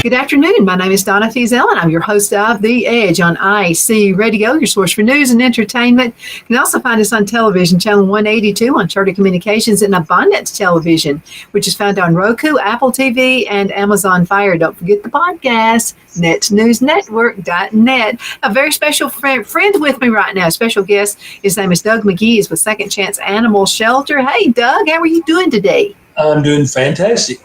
Good afternoon. My name is Donna Fiesel, and I'm your host of The Edge on IC Radio, your source for news and entertainment. You can also find us on television, channel 182 on Charter Communications and Abundance Television, which is found on Roku, Apple TV, and Amazon Fire. Don't forget the podcast, netsnewsnetwork.net. A very special friend with me right now, a special guest. His name is Doug McGee. He's with Second Chance Animal Shelter. Hey, Doug, how are you doing today? I'm doing fantastic.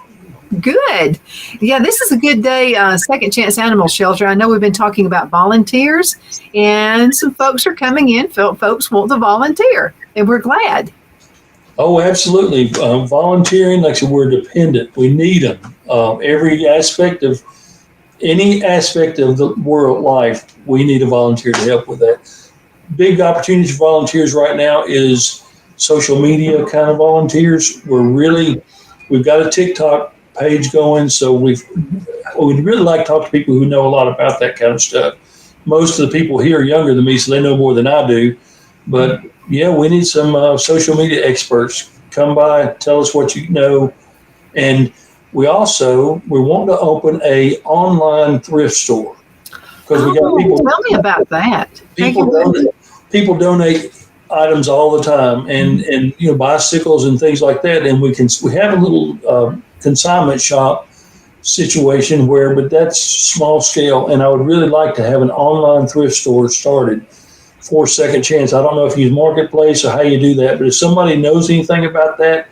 Good. Yeah, this is a good day, Second Chance Animal Shelter. I know we've been talking about volunteers, and some folks are coming in. Folks want to volunteer, and we're glad. Oh, absolutely. Volunteering, like I said, we're dependent. We need them. Any aspect of the world life, we need a volunteer to help with that. Big opportunities for volunteers right now is social media kind of volunteers. We've got a TikTok page going, so we'd really like to talk to people who know a lot about that kind of stuff. Most of the people here are younger than me, so they know more than I do. But yeah, we need some social media experts. Come by, tell us what you know. And we want to open a online thrift store, because we got people. Tell me about that. People donate items all the time, and bicycles and things like that. And we have a little consignment shop situation but that's small scale, and I would really like to have an online thrift store started for Second Chance. I don't know if you use Marketplace or how you do that, but if somebody knows anything about that,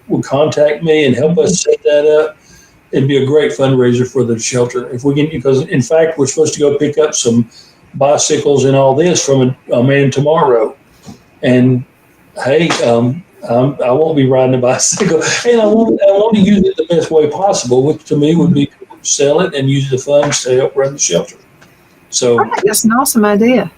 would contact me and help us set that up. It'd be a great fundraiser for the shelter if we can, because in fact we're supposed to go pick up some bicycles and all this from a man tomorrow, and hey, I won't be riding a bicycle, and I want to use it the best way possible, which to me would be to sell it and use the funds to help run the shelter. So that's an awesome idea.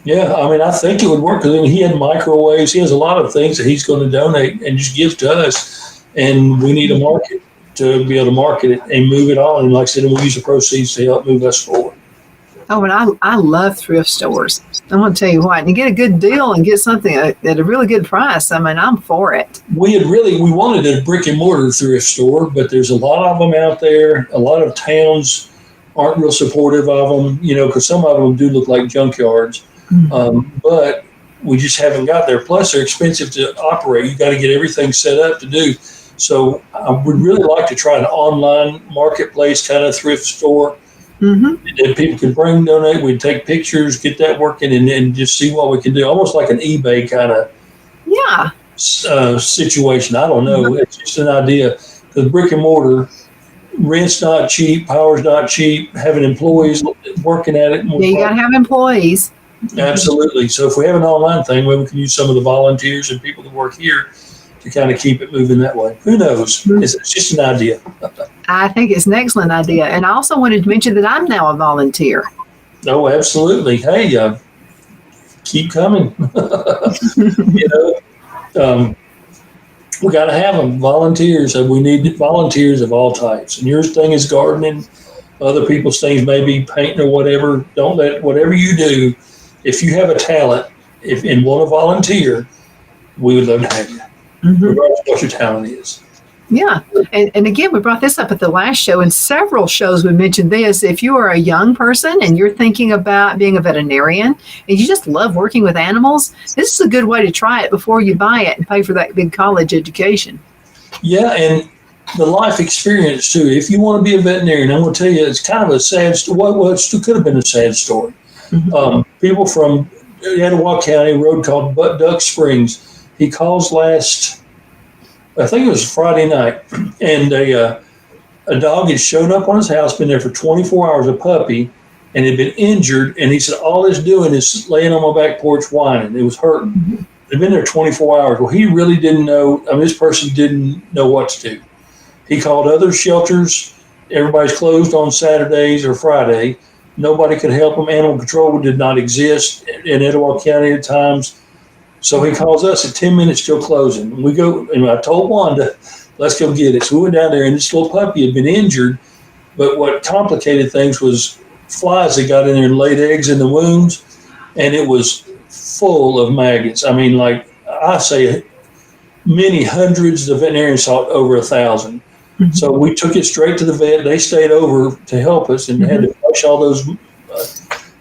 Yeah, I mean, I think it would work, because he had microwaves. He has a lot of things that he's going to donate and just give to us, and we need a market to be able to market it and move it on. And like I said, we'll use the proceeds to help move us forward. Oh, and I love thrift stores. I'm going to tell you what, and you get a good deal and get something at a really good price. I mean, I'm for it. We wanted a brick and mortar thrift store, but there's a lot of them out there. A lot of towns aren't real supportive of them, because some of them do look like junkyards. Mm-hmm. But we just haven't got there. Plus, they're expensive to operate. You got to get everything set up to do. So I would really like to try an online marketplace kind of thrift store. Mm-hmm. And people could donate. We'd take pictures, get that working, and just see what we can do. Almost like an eBay kind of situation. I don't know. Mm-hmm. It's just an idea. Because brick and mortar, rent's not cheap, power's not cheap. Having employees working at it. You got to have employees. Absolutely. So if we have an online thing, maybe we can use some of the volunteers and people that work here to kind of keep it moving that way. Who knows? Mm-hmm. It's just an idea. I think it's an excellent idea. And I also wanted to mention that I'm now a volunteer. Oh, absolutely. Hey, keep coming. We got to have them, volunteers. And we need volunteers of all types. And your thing is gardening. Other people's things may be painting or whatever. Don't let whatever you do. If you have a talent and want to volunteer, we would love to have you, regardless of what your talent is. Yeah. And again, we brought this up at the last show. In several shows, we mentioned this. If you are a young person and you're thinking about being a veterinarian and you just love working with animals, this is a good way to try it before you buy it and pay for that big college education. Yeah, and the life experience, too. If you want to be a veterinarian, I'm going to tell you, it's kind of a sad story. Well, it could have been a sad story. Mm-hmm. People from Etowah County, a road called Butt Duck Springs, he calls I think it was Friday night, and a dog had shown up on his house, been there for 24 hours, a puppy, and had been injured, and he said, all it's doing is laying on my back porch whining. It was hurting. Mm-hmm. They'd been there 24 hours. Well, he really didn't know. This person didn't know what to do. He called other shelters. Everybody's closed on Saturdays or Friday. Nobody could help him. Animal control did not exist in Etowah County at times. So he calls us at 10 minutes till closing. We go, and I told Wanda, let's go get it. So we went down there, and this little puppy had been injured. But what complicated things was flies that got in there and laid eggs in the wounds, and it was full of maggots. I mean, like I say, many hundreds. The veterinarians saw over 1,000. So we took it straight to the vet. They stayed over to help us and had to flush all those.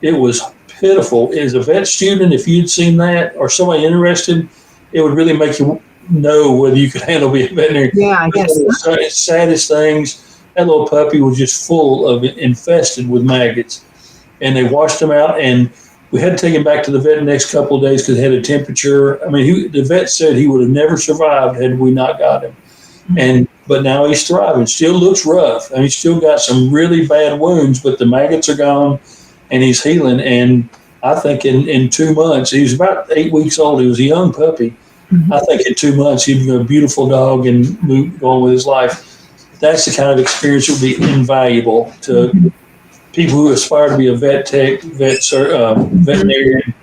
It was pitiful. As a vet student, if you'd seen that or somebody interested, it would really make you know whether you could handle being a veterinarian. Yeah, I guess. The saddest things, that little puppy was just full of infested with maggots. And they washed him out, and we had to take him back to the vet the next couple of days because he had a temperature. I mean, the vet said he would have never survived had we not got him. But now he's thriving. Still looks rough. I mean, he's still got some really bad wounds, but the maggots are gone, and he's healing. And I think in 2 months, he was about 8 weeks old. He was a young puppy. I think in 2 months, he'd be a beautiful dog and go on with his life. That's the kind of experience that would be invaluable to people who aspire to be a vet tech, veterinarian.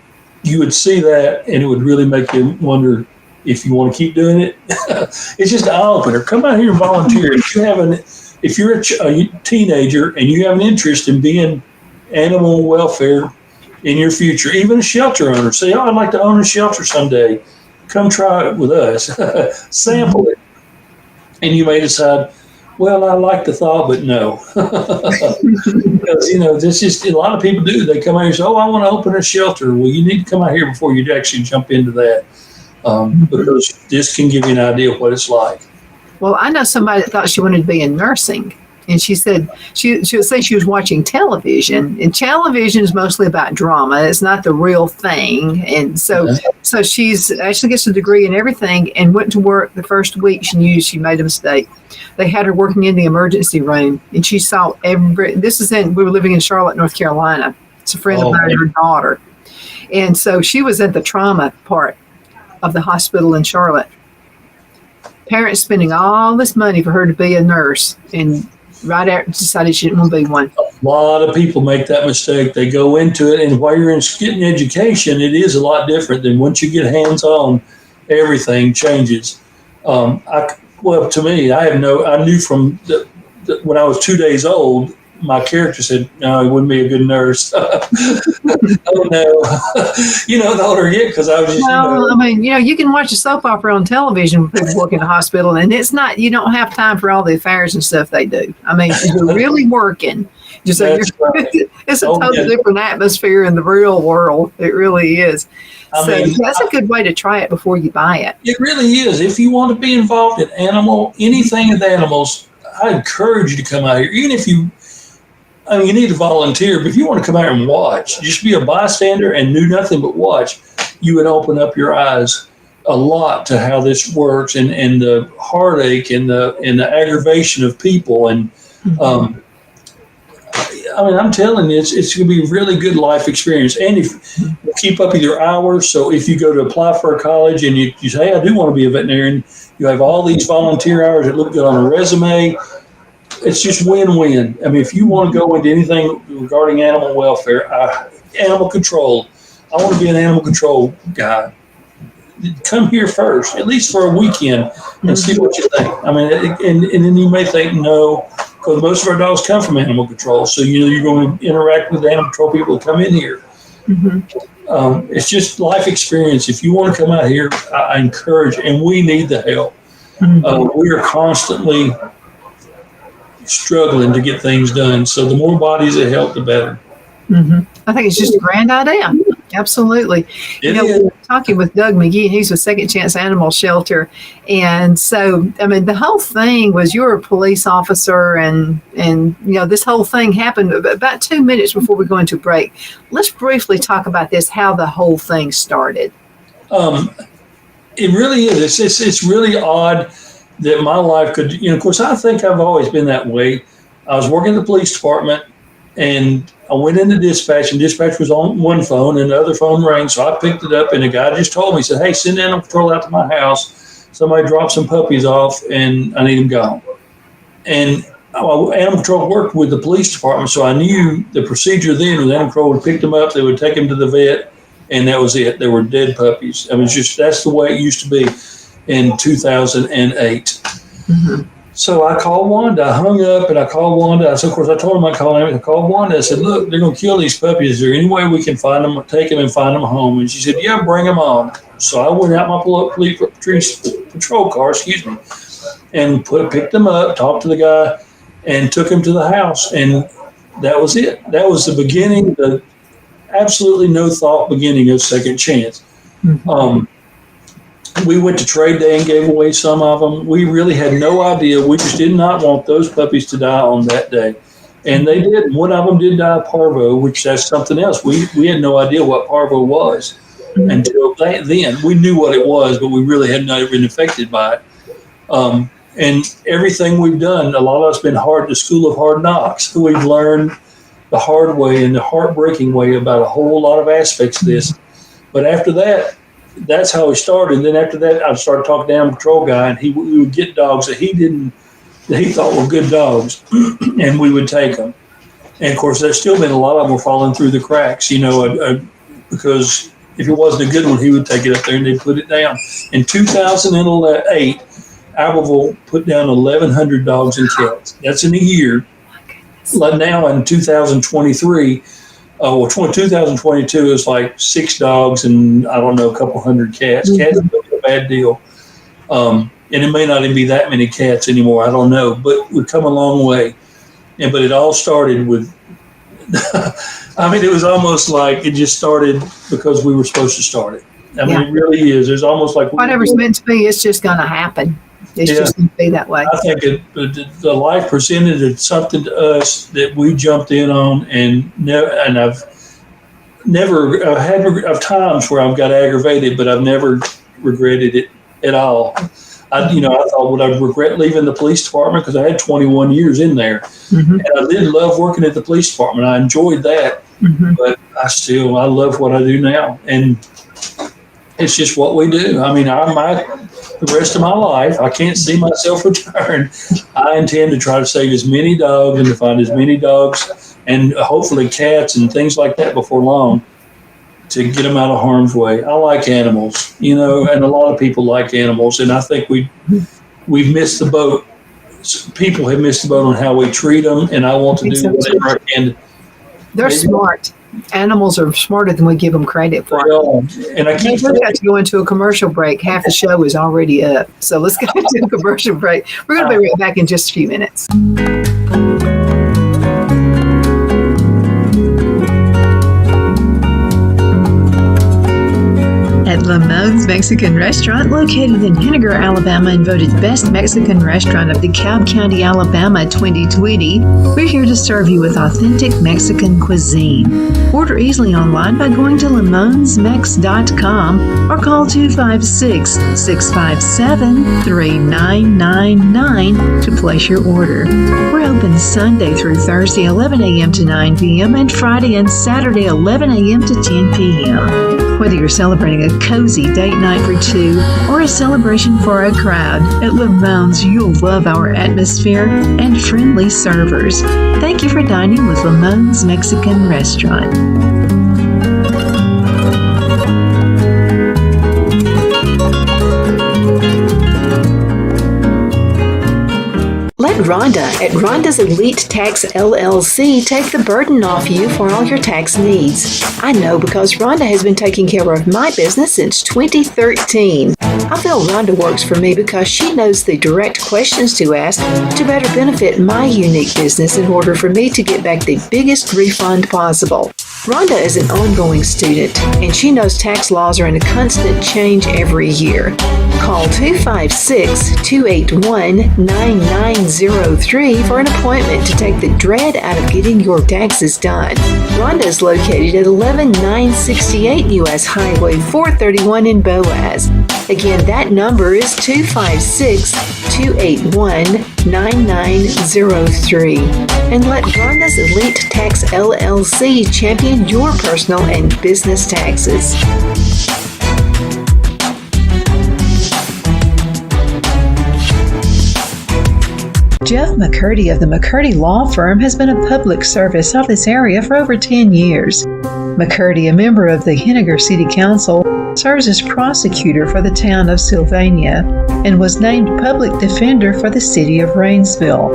You would see that, and it would really make you wonder if you want to keep doing it. It's just an eye opener. Come out here and volunteer. If you're a teenager and you have an interest in being animal welfare in your future, even a shelter owner, say, I'd like to own a shelter someday. Come try it with us. Sample it. And you may decide, well, I like the thought, but no. Because, this is, a lot of people do. They come out here and say, I want to open a shelter. Well, you need to come out here before you actually jump into that. Because this can give you an idea of what it's like. Well, I know somebody that thought she wanted to be in nursing. And she said she would say she was watching television, and television is mostly about drama. It's not the real thing. And so she's actually gets a degree in everything and went to work the first week. She knew she made a mistake. They had her working in the emergency room, and she saw we were living in Charlotte, North Carolina. It's a friend of mine and her daughter. And so she was at the trauma part of the hospital in Charlotte. Parents spending all this money for her to be a nurse, and right after decided she didn't want to be one. A lot of people make that mistake. They go into it, and while you're getting education, it is a lot different than once you get hands-on, everything changes. To me, I knew from when I was 2 days old, my character said, no, he wouldn't be a good nurse. Oh, no. The older you get, because I was just, I mean, you can watch a soap opera on television when people work in the hospital, and it's not, you don't have time for all the affairs and stuff they do. I mean, you're really working. It's a totally different atmosphere in the real world. It really is. That's a good way to try it before you buy it. It really is. If you want to be involved in anything with animals, I encourage you to come out here. Even if you need to volunteer, but if you want to come out and watch, just be a bystander and do nothing but watch, you would open up your eyes a lot to how this works and the heartache and the aggravation of people. And I'm telling you, it's going to be a really good life experience. And if you keep up with your hours, so if you go to apply for a college and you say, hey, I do want to be a veterinarian, you have all these volunteer hours that look good on a resume. It's just win-win. I mean, if you want to go into anything regarding animal welfare, animal control, I want to be an animal control guy. Come here first, at least for a weekend, and see what you think. I mean, and then you may think no, because most of our dogs come from animal control. So, you're going to interact with the animal control people that come in here. It's just life experience. If you want to come out here, I encourage, and we need the help. We are constantly struggling to get things done. So the more bodies that help, the better. I think it's just a grand idea. Absolutely. We were talking with Doug McGee, and he's with Second Chance Animal Shelter. And so, the whole thing was you're a police officer, and this whole thing happened about 2 minutes before we go into break. Let's briefly talk about this, how the whole thing started. It really is. It's really odd that my life could, of course, I think I've always been that way. I was working in the police department, and I went into dispatch, and dispatch was on one phone, and the other phone rang, so I picked it up, and the guy just told me, he said, hey, send animal control out to my house. Somebody dropped some puppies off, and I need them gone. And animal control worked with the police department, so I knew the procedure then was animal control would pick them up, they would take them to the vet, and that was it. They were dead puppies. That's the way it used to be in 2008. So I called Wanda. I hung up and I called Wanda. So of course I told him I called Wanda. I said, look, they're going to kill these puppies. Is there any way we can find them, take them and find them home? And she said, yeah, bring them on. So I went out my police patrol car, and picked them up, talked to the guy, and took him to the house. And that was it. That was the beginning, the absolutely no thought beginning of Second Chance. Mm-hmm. We went to trade day and gave away some of them. We really had no idea. We just did not want those puppies to die on that day. And they did. One of them did die of parvo, which that's something else. We had no idea what parvo was until then. We knew what it was, but we really had not been affected by it. And everything we've done, a lot of it's been the school of hard knocks. We've learned the hard way and the heartbreaking way about a whole lot of aspects of this. But after that, that's how we started. And then after that, I started talking to Animal Control guy, and we would get dogs that he thought were good dogs, and we would take them. And of course, there's still been a lot of them were falling through the cracks, because if it wasn't a good one, he would take it up there and they'd put it down. In 2008, Abbeville put down 1,100 dogs and cats. That's in a year. Now in 2023, 2022 is like 6 dogs and I don't know, a couple hundred cats. Mm-hmm. Cats are a bad deal. And it may not even be that many cats anymore. I don't know, but we've come a long way. But it all started with, it was almost like it just started because we were supposed to start it. It really is. There's almost like whatever's meant to be, it's just going to happen. It's just going to be that way. I think the life presented something to us that we jumped in on, and I've had times where I've got aggravated, but I've never regretted it at all. I thought, would I regret leaving the police department? Because I had 21 years in there. Mm-hmm. And I did love working at the police department. I enjoyed that. Mm-hmm. But I love what I do now. And it's just what we do. The rest of my life, I can't see myself retiring. I intend to try to save as many dogs and to find as many dogs and hopefully cats and things like that before long to get them out of harm's way. I like animals, and a lot of people like animals. And I think we've missed the boat. People have missed the boat on how we treat them. And I want to do whatever I can. They're smart. Animals are smarter than we give them credit for. And I keep we've got to go into a commercial break. Half the show is already up. So let's go into a commercial break. We're going to be right back in just a few minutes. At Lamone's Mexican Restaurant, located in Henniger, Alabama, and voted Best Mexican Restaurant of DeKalb County, Alabama 2020, we're here to serve you with authentic Mexican cuisine. Order easily online by going to lamonsmex.com or call 256-657-3999 to place your order. We're open Sunday through Thursday, 11 a.m. to 9 p.m., and Friday and Saturday, 11 a.m. to 10 p.m. Whether you're celebrating a cozy date night for 2 or a celebration for a crowd, at Lamone's you'll love our atmosphere and friendly servers. Thank you for dining with Lamone's Mexican Restaurant. Let Rhonda at Rhonda's Elite Tax LLC take the burden off you for all your tax needs. I know because Rhonda has been taking care of my business since 2013. I feel Rhonda works for me because she knows the direct questions to ask to better benefit my unique business in order for me to get back the biggest refund possible. Rhonda is an ongoing student, and she knows tax laws are in a constant change every year. Call 256-281-9903 for an appointment to take the dread out of getting your taxes done. Rhonda is located at 11968 U.S. Highway 431 in Boaz. Again, that number is 256-281-9903. And let Rhonda's Elite Tax LLC champion your personal and business taxes. Jeff McCurdy of the McCurdy Law Firm has been a public service of this area for over 10 years. McCurdy, a member of the Henniger City Council, serves as prosecutor for the town of Sylvania and was named public defender for the city of Rainsville.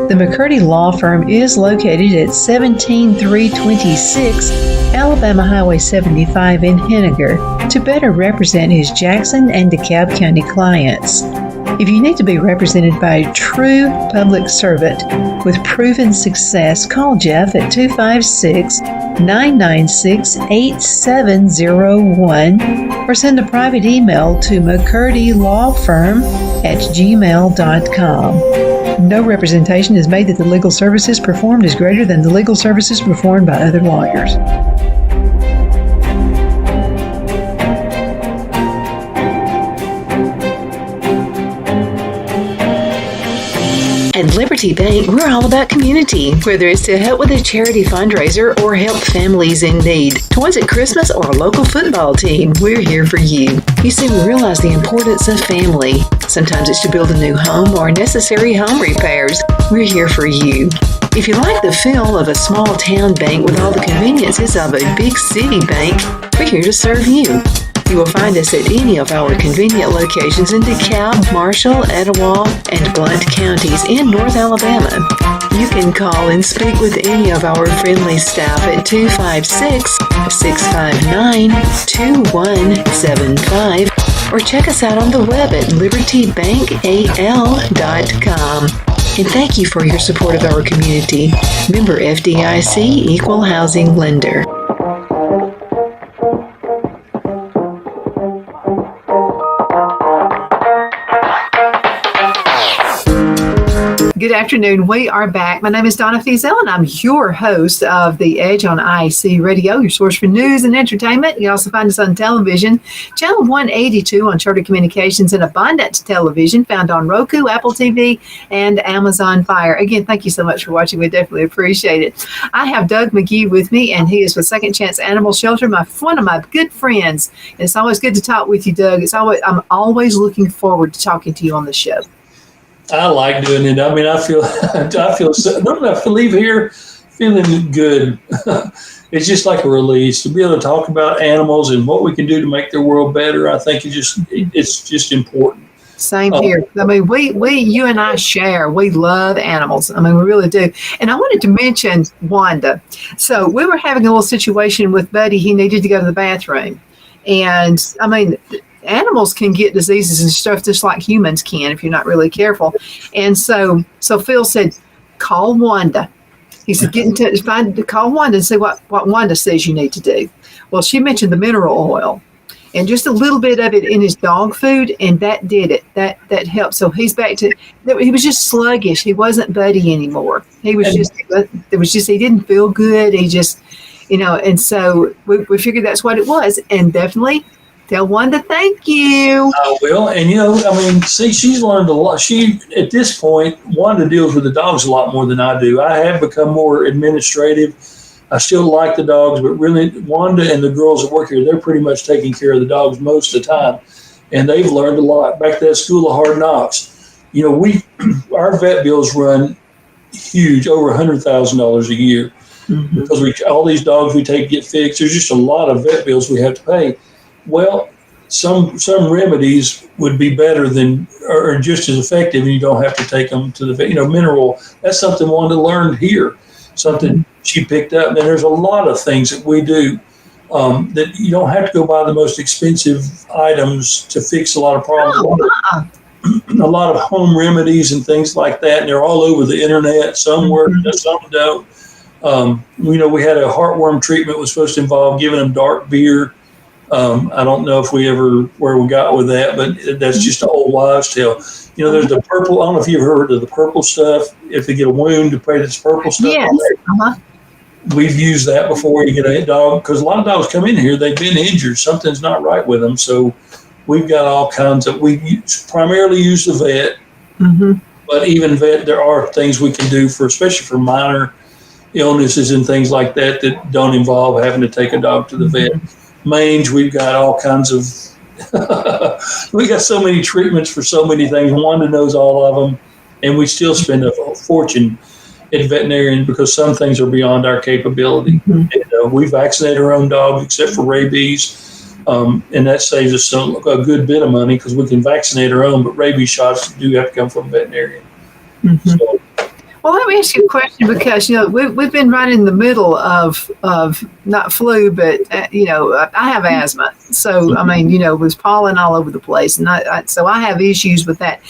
The McCurdy Law Firm is located at 17326 Alabama Highway 75 in Henniger to better represent his Jackson and DeKalb County clients. If you need to be represented by a true public servant with proven success, call Jeff at 256-996-8701 or send a private email to mccurdy.lawfirm@gmail.com. No representation is made that the legal services performed is greater than the legal services performed by other lawyers. At Liberty Bank, we're all about community. Whether it's to help with a charity fundraiser or help families in need, toys at Christmas, or a local football team, we're here for you. You see, we realize the importance of family. Sometimes it's to build a new home or necessary home repairs. We're here for you. If you like the feel of a small town bank with all the conveniences of a big city bank, we're here to serve you. You will find us at any of our convenient locations in DeKalb, Marshall, Etowah, and Blount counties in North Alabama. You can call and speak with any of our friendly staff at 256-659-2175 or check us out on the web at libertybankal.com. And thank you for your support of our community. Member FDIC Equal Housing Lender. Good afternoon. We are back. My name is Donna Fiesel, and I'm your host of The Edge on IC Radio, your source for news and entertainment. You can also find us on television, channel 182 on Charter Communications and Abundant Television, found on Roku, Apple TV, and Amazon Fire. Again, thank you so much for watching. We definitely appreciate it. I have Doug McGee with me, and he is with Second Chance Animal Shelter, one of my good friends. And it's always good to talk with you, Doug. I'm always looking forward to talking to you on the show. I like doing it. I mean, I feel so, don't I leave here feeling good. It's just like a release to be able to talk about animals and what we can do to make their world better. I think it's just important. Same here. I mean, you and I share. We love animals. I mean, we really do. And I wanted to mention Wanda. So we were having a little situation with Buddy. He needed to go to the bathroom. And I mean, animals can get diseases and stuff just like humans can if you're not really careful. And so Phil said, call Wanda. He said, get in touch, call Wanda and see what Wanda says you need to do. Well, she mentioned the mineral oil and just a little bit of it in his dog food, and that did it. That helped. So he's back to, he was just sluggish. He wasn't Buddy anymore. He was he didn't feel good. He just, and so we figured that's what it was. And definitely tell Wanda thank you. I will. And, she's learned a lot. At this point, Wanda deals with the dogs a lot more than I do. I have become more administrative. I still like the dogs, but really Wanda and the girls that work here, they're pretty much taking care of the dogs most of the time. And they've learned a lot. Back to that School of Hard Knocks, our vet bills run huge, over $100,000 a year. Mm-hmm. Because all these dogs we take get fixed. There's just a lot of vet bills we have to pay. Well, some remedies would be better than, or just as effective, and you don't have to take them to the vet. Mineral, that's something Wanda learned here, something she picked up. And there's a lot of things that we do that you don't have to go buy the most expensive items to fix a lot of problems. A lot of home remedies and things like that, and they're all over the internet. Some work, some don't. We had a heartworm treatment was supposed to involve giving them dark beer. I don't know if where we got with that, but that's just an old wives' tale. There's the purple. I don't know if you've heard of the purple stuff. If they get a wound, to pray this purple stuff. Yes. We've used that before. You get a dog, because a lot of dogs come in here, they've been injured. Something's not right with them. So we've got all kinds of. We primarily use the vet, but even vet, there are things we can do especially for minor illnesses and things like that don't involve having to take a dog to the vet. Mange, we've got all kinds of, we got so many treatments for so many things. Wanda knows all of them, and we still spend a fortune at veterinarian because some things are beyond our capability. And, we vaccinate our own dogs except for rabies, and that saves us a good bit of money because we can vaccinate our own, but rabies shots do have to come from a veterinarian. So, Well, let me ask you a question because we've been right in the middle of not flu, but I have asthma, so I mean was pollen all over the place, and so I have issues with that.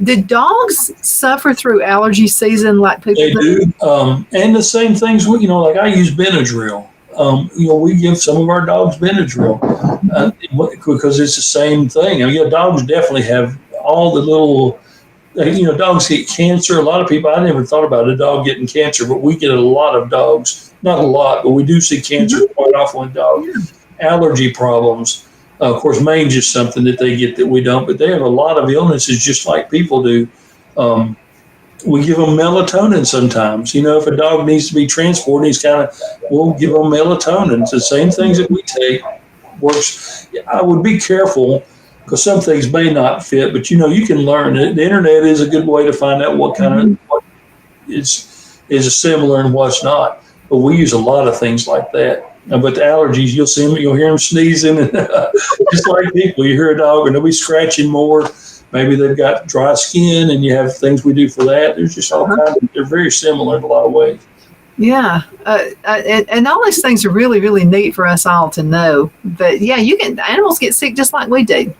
Did dogs suffer through allergy season like people They do, and the same things. Like I use Benadryl. We give some of our dogs Benadryl because it's the same thing. I mean, dogs definitely have all the little. Dogs get cancer. A lot of people, I never thought about a dog getting cancer, but we get a lot of dogs. Not a lot, but we do see cancer quite often with dogs. Allergy problems. Of course, mange is something that they get that we don't, but they have a lot of illnesses just like people do. We give them melatonin sometimes. If a dog needs to be transported, we'll give them melatonin. It's the same things that we take. Works. I would be careful because some things may not fit, but you can learn. The internet is a good way to find out what kind of what is similar and what's not. But we use a lot of things like that. But the allergies, you'll see them, you'll hear them sneezing, and just like people, you hear a dog and they'll be scratching more. Maybe they've got dry skin, and you have things we do for that. There's just all kinds of. They're very similar in a lot of ways. Yeah, and all these things are really, really neat for us all to know. But yeah, animals get sick just like we do.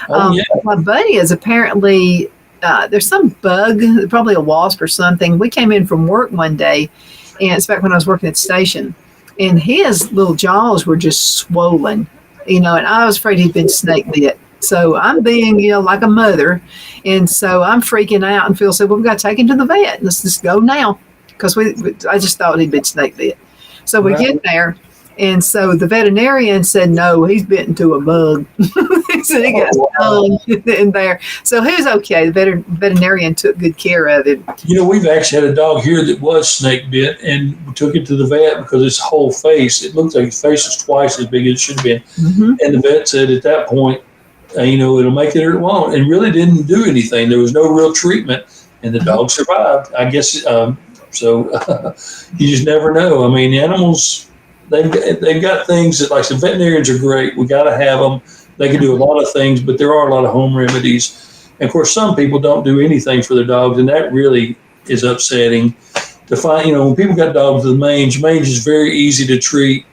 My buddy is apparently there's some bug, probably a wasp or something. We came in from work one day, and it's back when I was working at the station, and his little jaws were just swollen, and I was afraid he'd been snake bit. So I'm being, like a mother, and so I'm freaking out. And Phil said, "Well, we've got to take him to the vet. Let's just go now," because I just thought he'd been snake bit. So we get there. And so the veterinarian said, no, he's bitten to a bug. So he got stung in there. So he was okay. The veterinarian took good care of him. We've actually had a dog here that was snake bit, and we took it to the vet because its whole face, it looked like its face was twice as big as it should have been. Mm-hmm. And the vet said at that point, it'll make it or it won't, and really didn't do anything. There was no real treatment, and the dog survived. I guess, so you just never know. I mean, animals... They've got things that, like the veterinarians are great. We got to have them. They can do a lot of things, but there are a lot of home remedies. And of course, some people don't do anything for their dogs, and that really is upsetting to find. When people got dogs with mange is very easy to treat.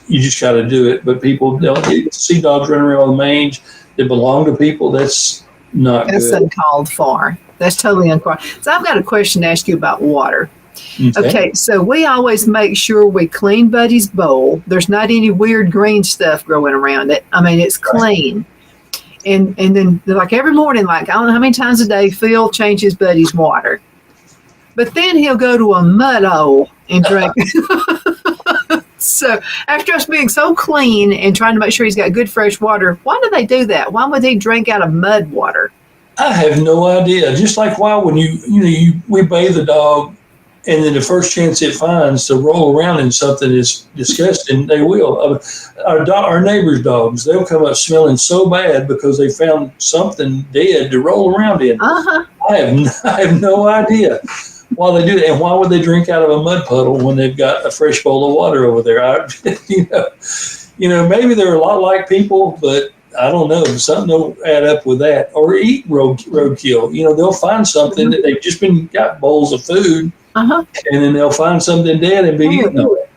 You just got to do it. But people don't see dogs running around with mange that belong to people. That's not good. That's uncalled for. That's totally uncalled for. So I've got a question to ask you about water. Okay, so we always make sure we clean Buddy's bowl. There's not any weird green stuff growing around it. I mean, it's clean. And then, like every morning, like I don't know how many times a day, Phil changes Buddy's water. But then he'll go to a mud hole and drink. So after us being so clean and trying to make sure he's got good fresh water, why do they do that? Why would they drink out of mud water? I have no idea. Just like why when we bathe the dog, and then the first chance it finds to roll around in something is disgusting, they will. Our neighbors' dogs, they'll come up smelling so bad because they found something dead to roll around in. Uh-huh. I have no idea why they do that. And why would they drink out of a mud puddle when they've got a fresh bowl of water over there? Maybe they're a lot like people, but I don't know. Something don't add up with that. Or eat roadkill. They'll find something that they've just got bowls of food. Uh-huh. And then they'll find something dead and be eating it.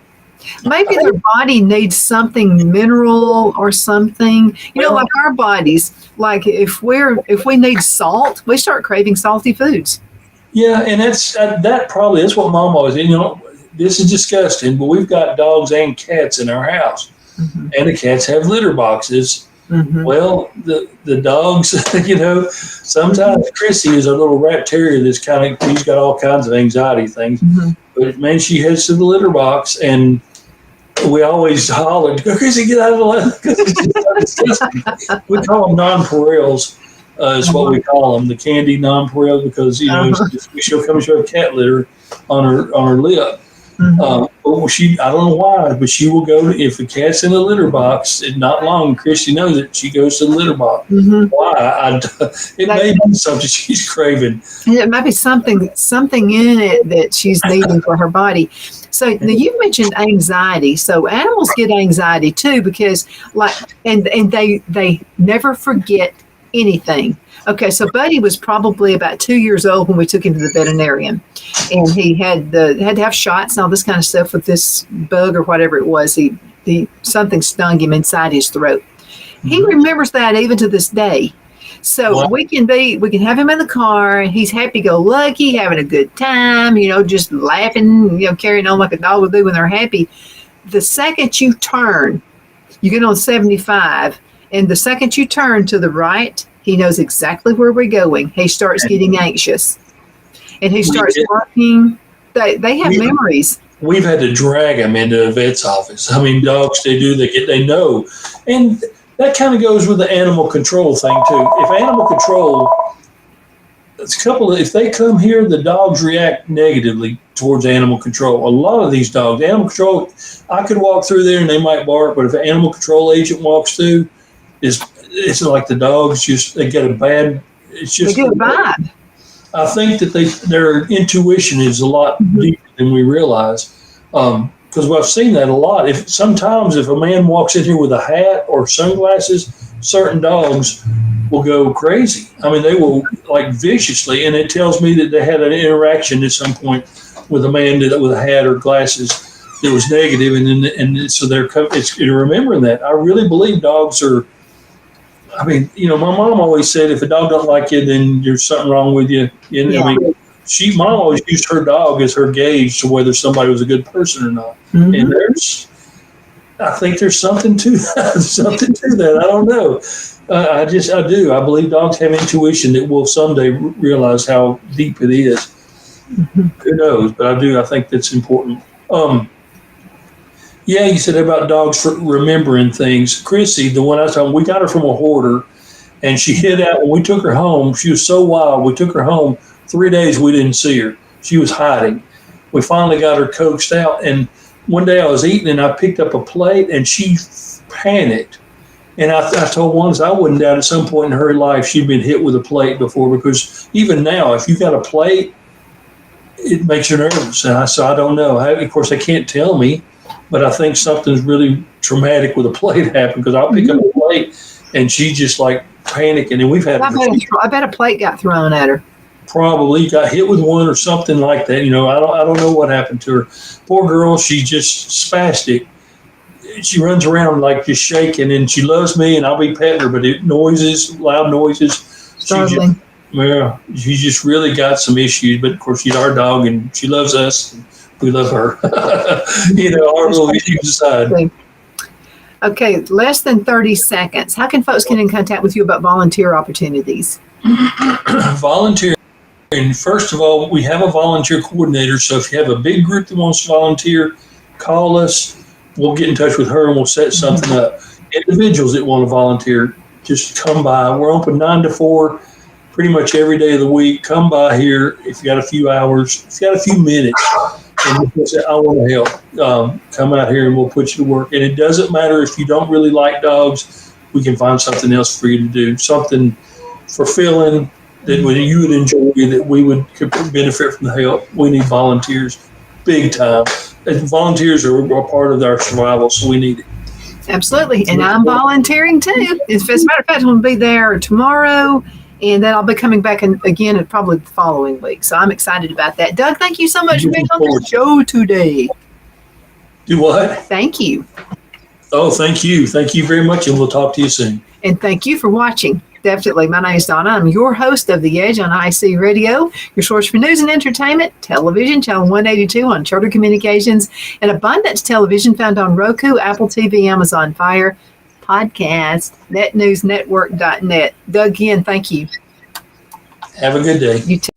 Maybe their body needs something mineral or something. Like our bodies. Like if we need salt, we start craving salty foods. Yeah, and that's what Mom always. This is disgusting, but we've got dogs and cats in our house, and the cats have litter boxes. Mm-hmm. Well, the dogs, sometimes Chrissy is a little rat terrier that's he's got all kinds of anxiety things. Mm-hmm. But man, she heads to the litter box, and we always holler, "Chrissy, get out of the litter!" We call them nonpareils, is what we call them, the candy nonpareils, because she'll come and show cat litter on her lip. Mm-hmm. I don't know why, but she will go if the cat's in a litter box. It's not long. Christy knows it. She goes to the litter box. Mm-hmm. Why? It may be something she's craving. It might be something in it that she's needing for her body. So now you mentioned anxiety. So animals get anxiety too because, and they never forget anything. Okay, so Buddy was probably about 2 years old when we took him to the veterinarian, and he had to have shots and all this kind of stuff with this bug or whatever it was. He something stung him inside his throat. He remembers that even to this day. So Wow. we can have him in the car, and he's happy-go-lucky, having a good time, just laughing, carrying on like a dog will do when they're happy. The second you turn, you get on 75, and the second you turn to the right, he knows exactly where we're going. He starts getting anxious, and he starts barking. They have memories. We've had to drag them into a vet's office. I mean, dogs, they know. And that kind of goes with the animal control thing, too. If animal control, if they come here, the dogs react negatively towards animal control. A lot of these dogs, animal control, I could walk through there and they might bark, but if an animal control agent walks through, it's like the dogs they get a bad, it's just. They get a vibe. I think that their intuition is a lot deeper than we realize. Because I've seen that a lot. Sometimes if a man walks in here with a hat or sunglasses, certain dogs will go crazy. I mean, they will like viciously, and it tells me that they had an interaction at some point with a man with a hat or glasses that was negative, and so it's remembering that. I really believe dogs are. I mean, my mom always said if a dog don't like you, then there's something wrong with you. Yeah. I mean, mom always used her dog as her gauge to whether somebody was a good person or not. Mm-hmm. And I think there's something to that. Something to that. I don't know. I do. I believe dogs have intuition that we'll someday realize how deep it is. Mm-hmm. Who knows? But I do. I think that's important. Yeah, you said about dogs for remembering things. Chrissy, the one I was talking, we got her from a hoarder, and she hid out. When we took her home, she was so wild. We took her home. 3 days we didn't see her. She was hiding. We finally got her coaxed out, and one day I was eating, and I picked up a plate, and she panicked. And I told Wanda, I wouldn't doubt at some point in her life she'd been hit with a plate before, because even now, if you got a plate, it makes her nervous. And so I don't know. Of course, they can't tell me. But I think something's really traumatic with a plate happened, because I'll pick up a plate and she just like panicking. And we've had. I bet a plate got thrown at her. Probably got hit with one or something like that. I don't know what happened to her. Poor girl, she's just spastic. She runs around like just shaking, and she loves me, and I'll be petting her, but loud noises. Struggling. She just really got some issues. But of course, she's our dog, and she loves us. And we love her. Our little issues aside. Okay, less than 30 seconds. How can folks get in contact with you about volunteer opportunities? Volunteer. And first of all, we have a volunteer coordinator. So if you have a big group that wants to volunteer, call us. We'll get in touch with her and we'll set something up. Individuals that want to volunteer, just come by. We're open 9 to 4 pretty much every day of the week. Come by here if you got a few hours, if you got a few minutes, and you say, I want to help. Come out here and we'll put you to work. And it doesn't matter if you don't really like dogs, we can find something else for you to do, something fulfilling that you would enjoy, that we could benefit from the help. We need volunteers big time. And volunteers are a part of our survival, so we need it. Absolutely. And I'm volunteering too. As a matter of fact, I'm going to be there tomorrow, and then I'll be coming back again probably the following week. So I'm excited about that. Doug, thank you so much for being on the show today. Do what? Thank you. Oh, thank you. Thank you very much, and we'll talk to you soon. And thank you for watching. Definitely. My name is Donna. I'm your host of The Edge on IC Radio, your source for news and entertainment, television, channel 182 on Charter Communications, and Abundance Television found on Roku, Apple TV, Amazon Fire, podcast, netnewsnetwork.net. Doug, again, thank you. Have a good day. You too.